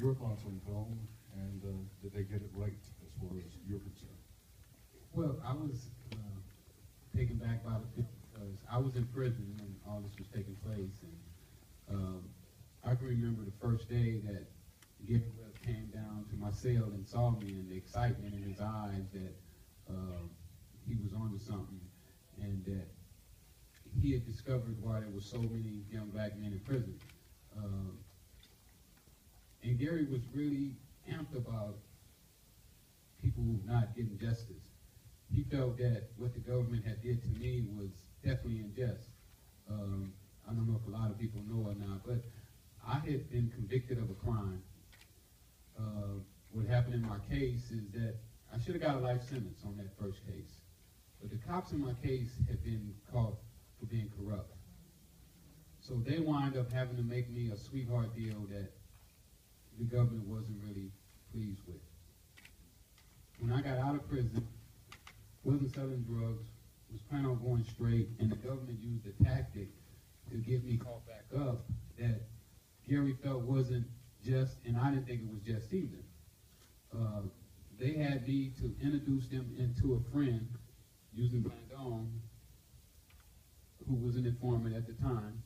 Your thoughts on the film, and did they get it right as far as you're concerned? Well, I was taken back by the film because I was in prison when all this was taking place, and I can remember the first day that Gary Webb came down to my cell and saw me, and the excitement in his eyes that he was onto something, and that he had discovered why there were so many young black men in prison. And Gary was really amped about people not getting justice. He felt that what the government had did to me was definitely unjust. I don't know if a lot of people know or not, but I had been convicted of a crime. What happened in my case is that I should have got a life sentence on that first case. But the cops in my case had been caught for being corrupt. So they wind up having to make me a sweetheart deal that the government wasn't really pleased with. When I got out of prison, wasn't selling drugs, was planning on going straight, and the government used a tactic to get me caught back up that Gary felt wasn't just, and I didn't think it was just either. They had me to introduce them into a friend, using Blandon, who was an informant at the time,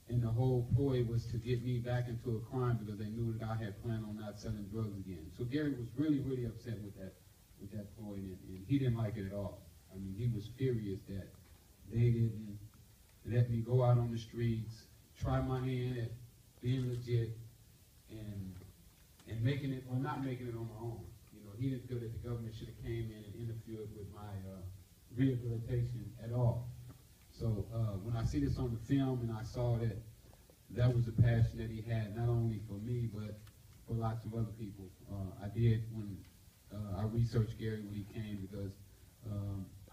and the whole ploy was to get me back into a crime because they knew that I had planned on not selling drugs again. So Gary was really, really upset with that ploy, and he didn't like it at all. I mean, he was furious that they didn't let me go out on the streets, try my hand at being legit, and making it, or not making it on my own. You know, he didn't feel that the government should have came in and interfered with my rehabilitation at all. So when I see this on the film and I saw that that was a passion that he had, not only for me, but for lots of other people. I did when I researched Gary when he came, because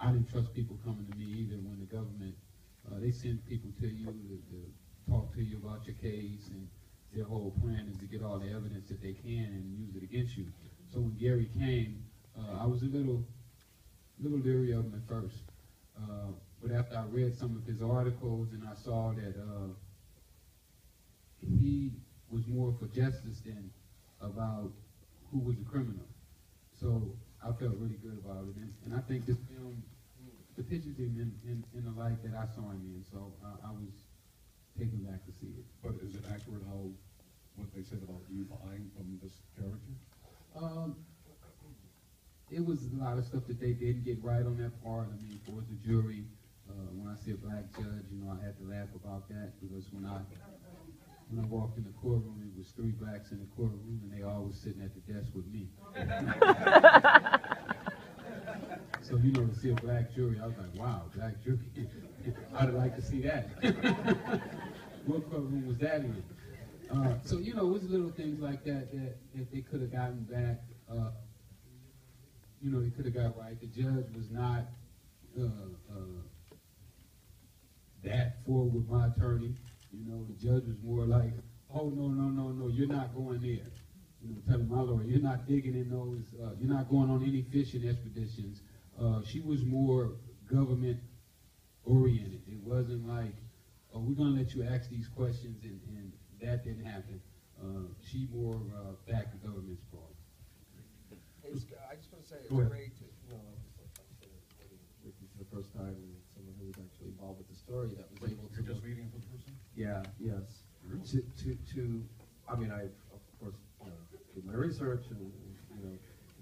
I didn't trust people coming to me either when the government, they send people to you to talk to you about your case, and their whole plan is to get all the evidence that they can and use it against you. So when Gary came, I was a little leery of him at first. But after I read some of his articles and I saw that he was more for justice than about who was a criminal. So I felt really good about it. And I think this film depicted him in the light that I saw him in. So I was taken back to see it. But is it accurate what they said about you buying from this character? It was a lot of stuff that they didn't get right on that part. I mean, for the jury, when I see a black judge, you know, I had to laugh about that, because when I walked in the courtroom, it was 3 blacks in the courtroom, and they all was sitting at the desk with me. So, you know, to see a black jury, I was like, wow, black jury. I'd like to see that. What courtroom was that in? So, you know, it was little things like that they could have gotten back. You know, they could have got right. The judge was not that forward with my attorney. You know, the judge was more like, oh, no, you're not going there. You know, telling my lawyer, you're not digging in those, you're not going on any fishing expeditions. She was more government oriented. It wasn't like, oh, we're going to let you ask these questions, and that didn't happen. She more backed the government's part. Hey, Scott, I just want to say it's great to, you know, this is the first time someone who was actually involved with the story that was able to. You're just reading for the first time? Yeah, yes. Really? I mean, I've, of course, you know, did my research and, you know,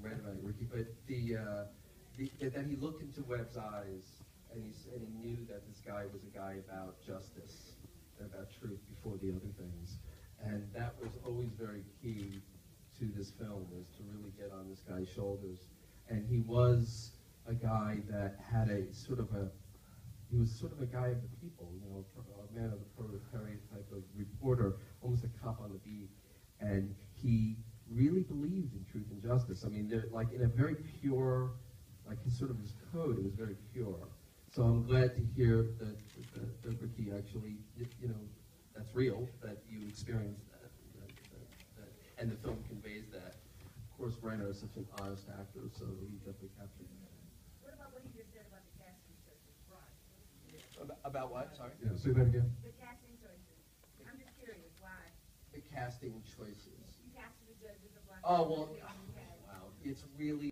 read about Ricky, but that he looked into Webb's eyes, and he knew that this guy was a guy about justice and about truth before the other things. And that was always very key to this film, was to really get on this guy's shoulders. And he was a guy that had he was sort of a guy of the people, you know, a man of the proletariat type of reporter, almost a cop on the beat. And he really believed in truth and justice. I mean, like in a very pure, like his code, it was very pure. So I'm glad to hear that Ricky actually, you know, that's real, that you experienced that, and the film conveys that. Of course, Reiner is such an honest actor, so he definitely captured that. What about what he just said about the casting choices? About what? Sorry? Yeah, say that again. The casting choices. I'm just curious why. The casting choices. You cast the judges of black. Oh, well, and white. wow, it's really